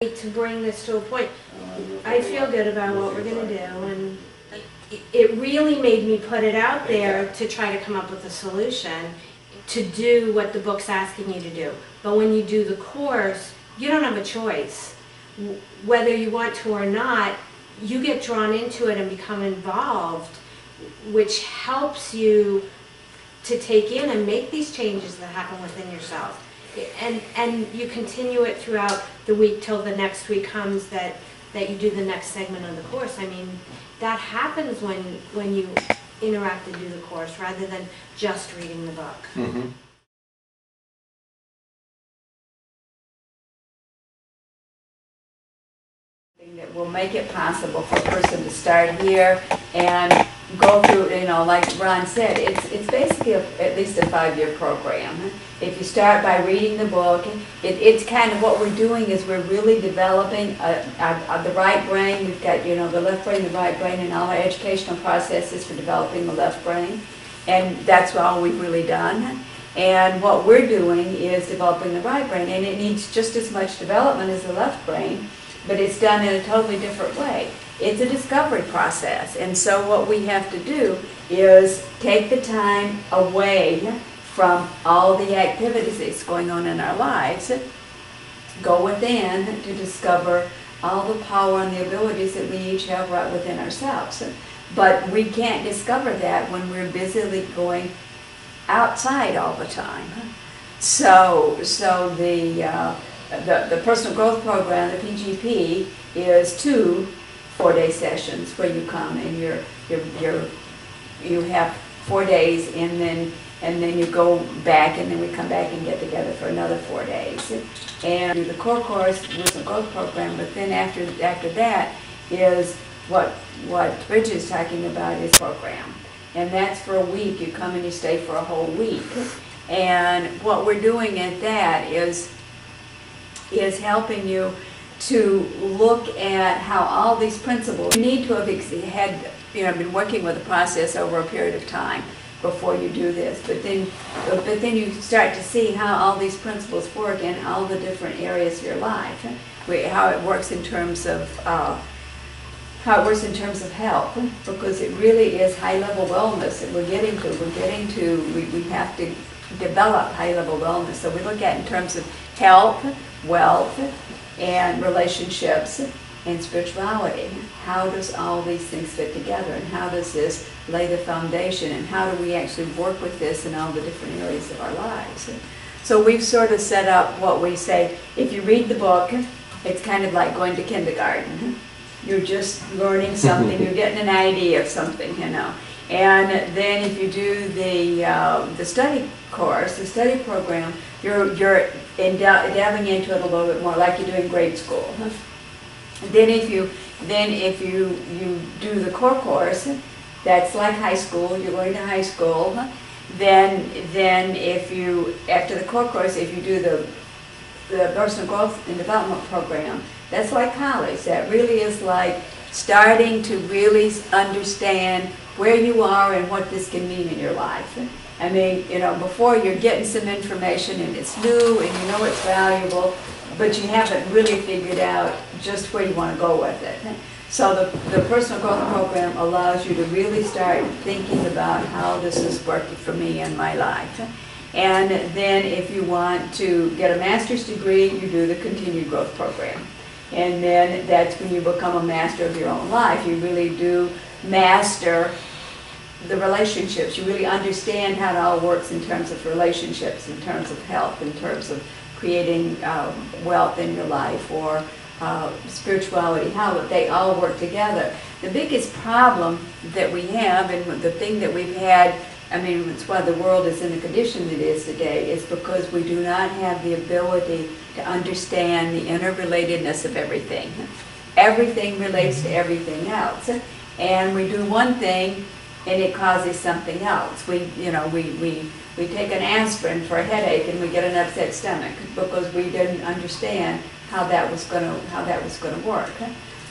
To bring this to a point. I feel good about what we're going to do, and it really made me put it out there to try to come up with a solution to do what the book's asking you to do. But when you do the course, you don't have a choice. Whether you want to or not, you get drawn into it and become involved, which helps you to take in and make these changes that happen within yourself. And you continue it throughout the week till the next week comes that you do the next segment of the course. I mean, that happens when you interact and do the course rather than just reading the book. Mm-hmm. That will make it possible for a person to start here and go through, like Ron said, it's basically at least a 5-year program. If you start by reading the book, it's kind of what we're doing is we're really developing the right brain. We've got, the left brain, the right brain, and all our educational processes for developing the left brain. And that's all we've really done. And what we're doing is developing the right brain, and it needs just as much development as the left brain, but it's done in a totally different way. It's a discovery process, and so what we have to do is take the time away from all the activities that's going on in our lives, go within to discover all the power and the abilities that we each have right within ourselves. But we can't discover that when we're busily going outside all the time. So the personal growth program, the PGP, is 2 4-day sessions where you come and you have 4 days, and then you go back, and then we come back and get together for another 4 days and do the core course, personal growth program. But then after that is what Bridget is talking about is program, and that's for a week. You come and you stay for a whole week, and what we're doing at that is helping you to look at how all these principles, you need to have had, been working with the process over a period of time before you do this, but then you start to see how all these principles work in all the different areas of your life, how it works in terms of health, because it really is high-level wellness that we're getting to. We have to develop high-level wellness. So we look at in terms of health, wealth, and relationships, and spirituality. How does all these things fit together, and how does this lay the foundation, and how do we actually work with this in all the different areas of our lives? So we've sort of set up what we say, if you read the book, it's kind of like going to kindergarten. You're just learning something, you're getting an idea of something, And then if you do the study course, the study program, you're delving into it a little bit more, like you do in grade school. Then if you do the core course, that's like high school. You're going to high school. Then if you, after the core course, if you do the personal growth and development program, that's like college. That really is like starting to really understand where you are and what this can mean in your life. I mean, before you're getting some information and it's new and you know it's valuable, but you haven't really figured out just where you want to go with it. So the personal growth program allows you to really start thinking about how this is working for me in my life. And then if you want to get a master's degree, you do the continued growth program. And then that's when you become a master of your own life. You really do master the relationships. You really understand how it all works in terms of relationships, in terms of health, in terms of creating wealth in your life, or spirituality, how they all work together. The biggest problem that we have, and the thing that we've had, I mean, it's why the world is in the condition it is today, is because we do not have the ability to understand the interrelatedness of everything. Everything relates to everything else. And we do one thing and it causes something else. We take an aspirin for a headache and we get an upset stomach because we didn't understand how that was going to work.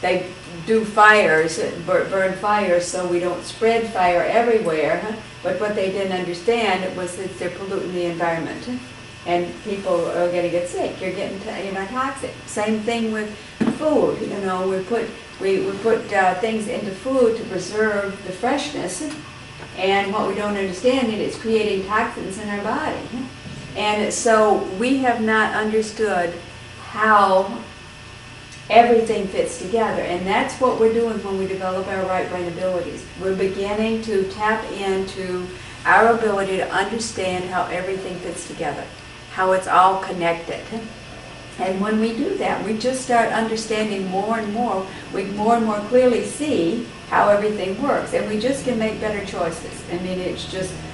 They do fires, burn fires, so we don't spread fire everywhere. But what they didn't understand was that they're polluting the environment. and people are going to get sick. You're getting, toxic. Same thing with food. We put things into food to preserve the freshness, and what we don't understand is it's creating toxins in our body. And so we have not understood how everything fits together, and that's what we're doing when we develop our right brain abilities. We're beginning to tap into our ability to understand how everything fits together, how it's all connected. And when we do that, we just start understanding more and more. We more and more clearly see how everything works, and we just can make better choices. I mean,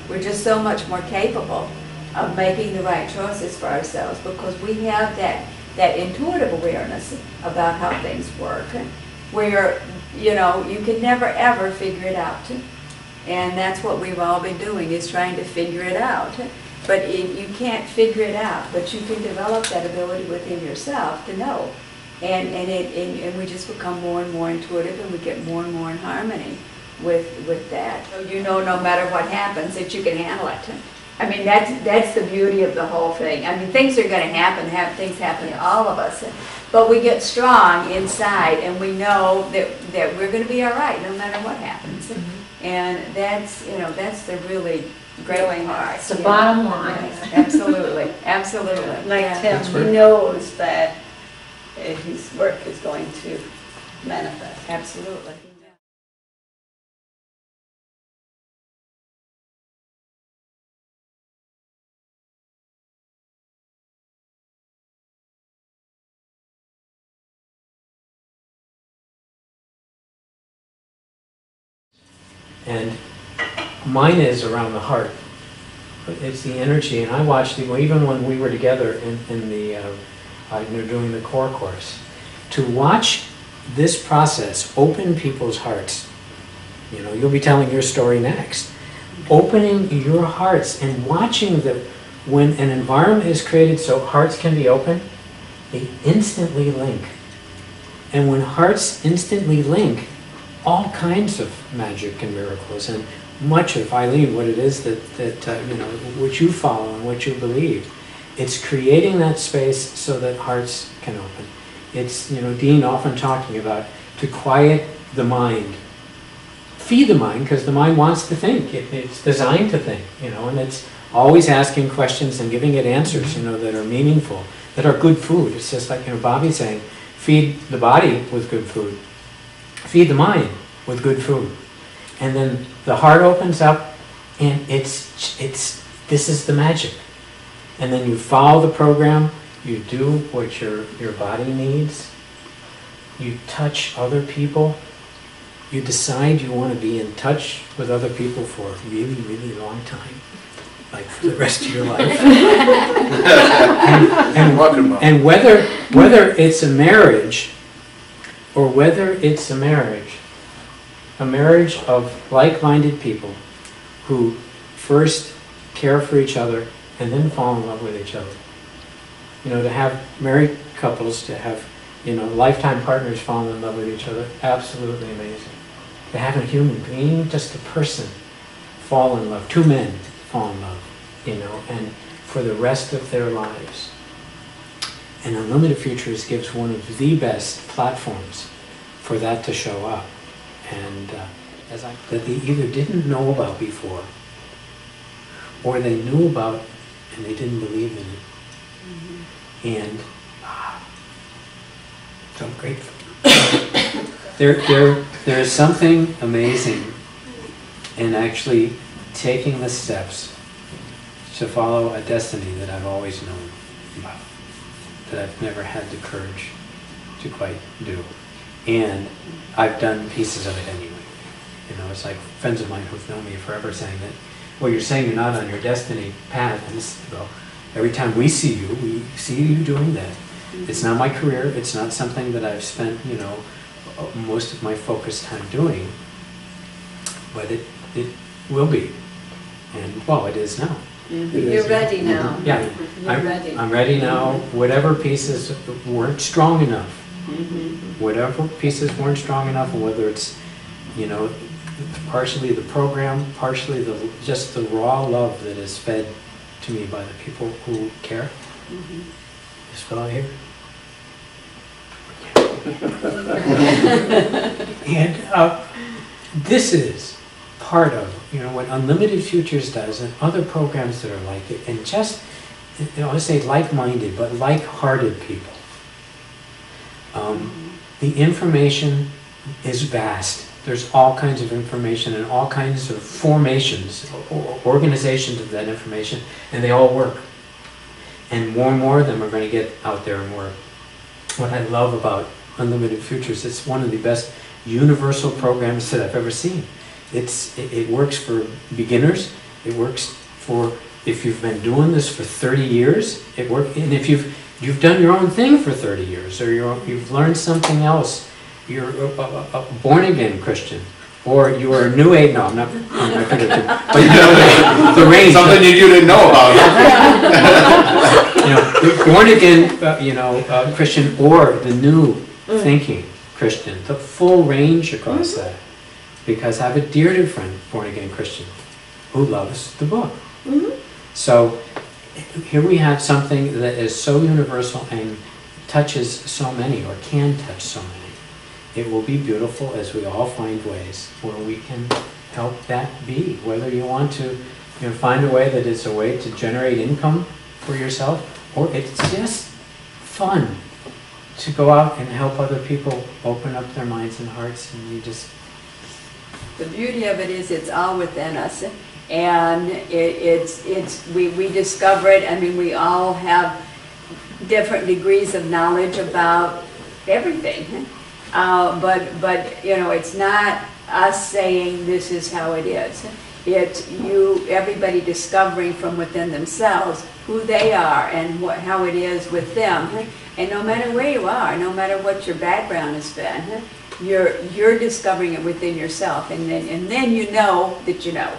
we're just so much more capable of making the right choices for ourselves because we have that intuitive awareness about how things work, where, you can never ever figure it out. And that's what we've all been doing, is trying to figure it out. But you can't figure it out, but you can develop that ability within yourself to know. And we just become more and more intuitive, and we get more and more in harmony with that. So no matter what happens, that you can handle it. I mean, that's the beauty of the whole thing. I mean, things are going to happen, things happen to all of us. But we get strong inside, and we know that we're going to be all right no matter what happens. Mm-hmm. And that's the really great part. It's the bottom line. Yes, absolutely, absolutely. Like Tim, he knows that his work is going to manifest. Absolutely. And mine is around the heart. It's the energy, and I watched even when we were together in the doing the core course, to watch this process open people's hearts. You'll be telling your story next. Opening your hearts and watching when an environment is created so hearts can be open, they instantly link. And when hearts instantly link, all kinds of magic and miracles, and much of, Eileen, what it is that what you follow and what you believe, it's creating that space so that hearts can open. It's, Dean often talking about to quiet the mind. Feed the mind, because the mind wants to think. It's designed to think, and it's always asking questions and giving it answers, that are meaningful, that are good food. It's just like, Bobby saying, feed the body with good food. Feed the mind with good food. And then the heart opens up, and this is the magic. And then you follow the program, you do what your body needs, you touch other people, you decide you want to be in touch with other people for a really, really long time, like for the rest of your life. and whether it's a marriage, or whether it's a marriage of like-minded people who first care for each other and then fall in love with each other. To have married couples, to have, lifetime partners fall in love with each other, absolutely amazing. To have a human being, just a person, fall in love, two men fall in love, and for the rest of their lives. And Unlimited Futures gives one of the best platforms for that to show up, and that they either didn't know about before, or they knew about and they didn't believe in it. Mm-hmm. And so I'm grateful. There is something amazing in actually taking the steps to follow a destiny that I've always known about, that I've never had the courage to quite do. And I've done pieces of it anyway. It's like friends of mine who've known me forever saying that, well, you're saying you're not on your destiny path, and every time we see you doing that. It's not my career, it's not something that I've spent, most of my focused time doing, but it will be. And, well, it is now. Mm-hmm. You're ready now. Yeah, I'm ready now. Whatever pieces weren't strong enough, whatever pieces weren't strong enough, whether it's, partially the program, partially just the raw love that is fed to me by the people who care. This fellow here. And this is part of, what Unlimited Futures does and other programs that are like it, and just, I say like-minded, but like-hearted people. The information is vast. There's all kinds of information and all kinds of formations, or organizations of that information, and they all work. And more of them are going to get out there and work. What I love about Unlimited Futures, it's one of the best universal programs that I've ever seen. It works for beginners. It works for, if you've been doing this for 30 years, it works. And if you've done your own thing for 30 years, or you've learned something else, you're a born-again Christian, or you are a New Age. No, I'm not going to. But you know the range. Something you didn't know about. Born-again, Christian, or the new thinking Christian. The full range across that. Because I have a dear friend, born-again Christian, who loves the book. So here we have something that is so universal and touches so many, or can touch so many. It will be beautiful as we all find ways where we can help that be. Whether you want to find a way that it's a way to generate income for yourself, or it's just fun to go out and help other people open up their minds and hearts, and you just... The beauty of it is it's all within us, and we discover it. I mean, we all have different degrees of knowledge about everything, but it's not us saying this is how it is. It's everybody discovering from within themselves who they are and how it is with them. And no matter where you are, no matter what your background has been, you're discovering it within yourself, and then you know that you know,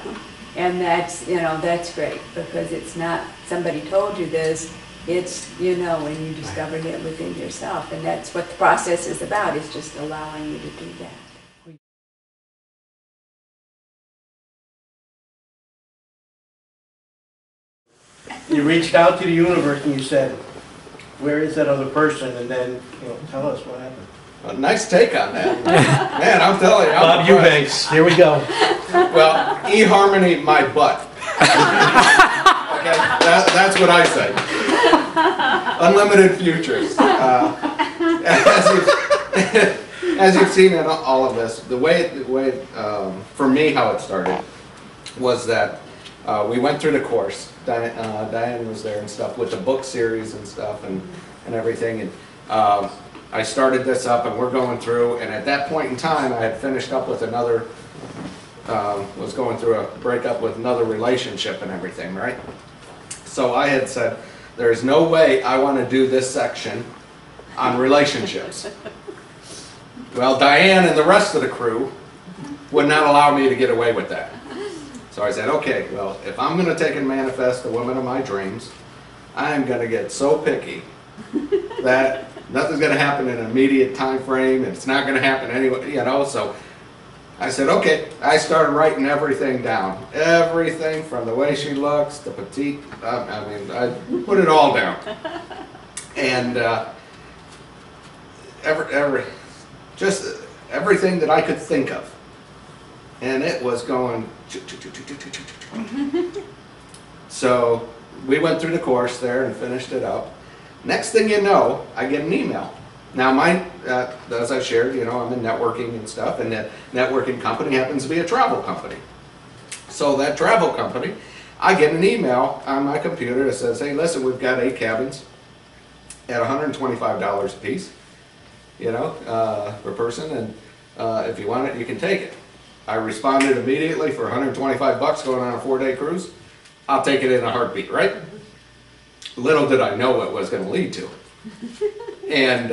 and that's great, because it's not somebody told you this, it's and you discovered it within yourself, and that's what the process is about. It's just allowing you to do that. You reached out to the universe and you said, where is that other person? And then, tell us what happened. A nice take on that. Man, I'm telling you. Bob Eubanks, here we go. Well, eHarmony my butt. Okay, that's what I say. Unlimited Futures. As you've seen in all of this, the way for me how it started was that we went through the course. Diane was there and stuff with the book series and stuff and everything. And I started this up, and we're going through, and at that point in time, I had finished up with another, was going through a breakup with another relationship and everything, right? So I had said, there's no way I want to do this section on relationships. Well, Diane and the rest of the crew would not allow me to get away with that. So I said, okay, well, if I'm going to take and manifest the woman of my dreams, I'm going to get so picky that nothing's going to happen in an immediate time frame, and it's not going to happen anyway, so I said, okay. I started writing everything down. Everything from the way she looks, the petite, I put it all down. And just everything that I could think of. And it was going... So we went through the course there and finished it up. Next thing you know, I get an email. Now mine, as I shared, I'm in networking and stuff, and that networking company happens to be a travel company. So that travel company, I get an email on my computer that says, hey, listen, we've got 8 cabins at $125 a piece, per person, and if you want it, you can take it. I responded immediately for $125 going on a 4-day cruise. I'll take it in a heartbeat, right? Little did I know what it was going to lead to. And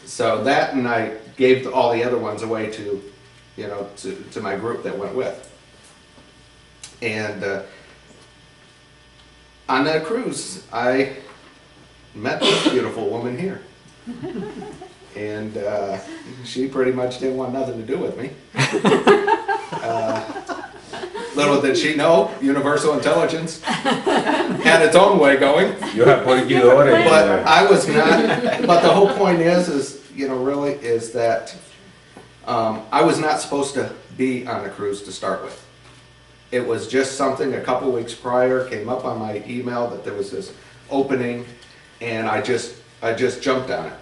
so that, and I gave all the other ones away to, to my group that went with. And on that cruise, I met this beautiful woman here. And she pretty much didn't want nothing to do with me. Little did she know, universal intelligence had its own way going. You have political order. But I was not, but the whole point is, you know, really, is that I was not supposed to be on a cruise to start with. It was just something a couple weeks prior, came up on my email that there was this opening, and I just jumped on it.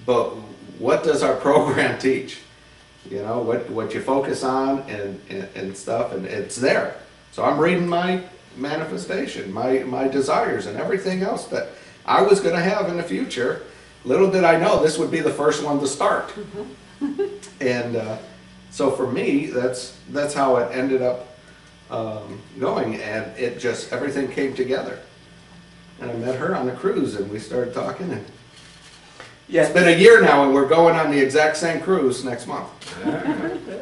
But what does our program teach? You know, what you focus on and stuff, and it's there. So I'm reading my manifestation, my desires, and everything else that I was going to have in the future. Little did I know this would be the first one to start. And so for me, that's how it ended up going, and it just, everything came together. And I met her on the cruise, and we started talking, and it's been a year now, and we're going on the exact same cruise next month.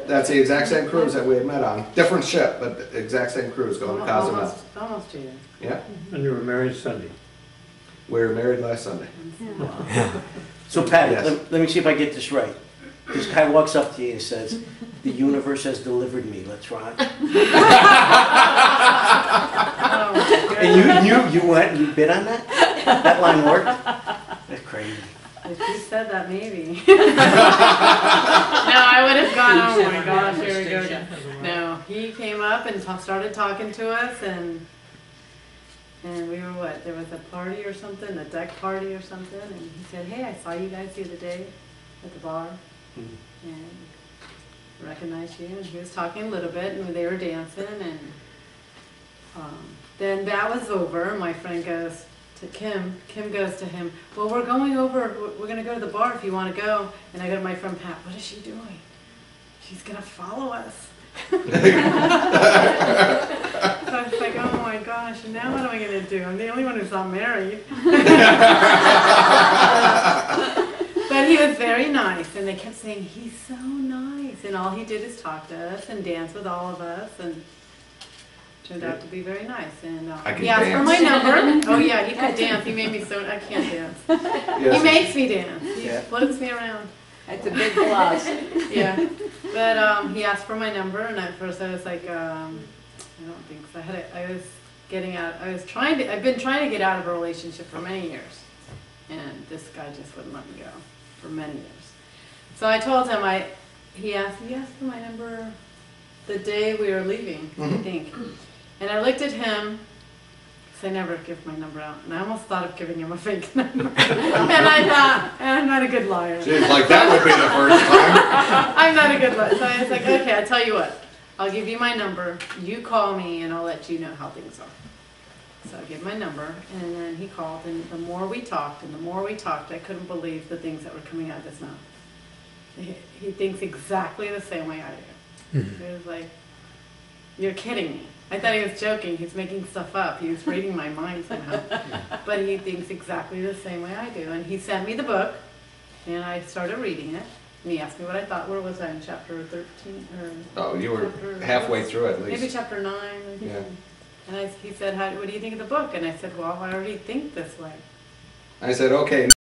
That's the exact same cruise that we had met on. Different ship, but the exact same cruise going to Cozumel. Almost a year. Yeah, And you were married Sunday. we were married last Sunday. So Patty, Yes. let me see if I get this right. This guy walks up to you and says, "The universe has delivered me, let's rock." And you went and you bid on that? That line worked? That's crazy. If you said that, maybe. No, I would have gone, oh my gosh, here we go again. No, he came up and started talking to us, and we were what, there was a party or something, a deck party or something, and he said, hey, I saw you guys the other day at the bar, and recognized you, and he was talking a little bit, and they were dancing, and then that was over. My friend goes to Kim goes to him, well, we're going over, we're going to go to the bar if you want to go. And I go to my friend Pat, what is she doing? She's going to follow us. So I was like, oh my gosh, and now what am I going to do? I'm the only one who's not married. But he was very nice, and they kept saying, he's so nice. And all he did is talk to us and dance with all of us, and turned out to be very nice. And can he asked for dance. my number. Oh yeah, he could dance. He made me so, I can't dance. Yes. He makes me dance. He Yeah. floats me around. That's a big plus. Yeah. But he asked for my number, and at first I was like, I don't think so. I've been trying to get out of a relationship for many years. And this guy just wouldn't let me go for many years. So I told him, he asked for my number the day we were leaving, I think. And I looked at him, because I never give my number out, and I almost thought of giving him a fake number. And I thought, I'm not a good liar. She's like, that would be the first time. I'm not a good liar. So I was like, okay, I'll tell you what. I'll give you my number, you call me, and I'll let you know how things are. So I gave my number, and then he called, and the more we talked, I couldn't believe the things that were coming out of his mouth. He thinks exactly the same way I do. He was like, you're kidding me. I thought he was joking. He's making stuff up. He was reading my mind somehow. But he thinks exactly the same way I do. And he sent me the book, and I started reading it. And he asked me what I thought. Where was I, in chapter 13? Oh, you were chapter- halfway through at least. Maybe chapter 9. Yeah. And he said, what do you think of the book? And I said, well, I already think this way. I said, okay.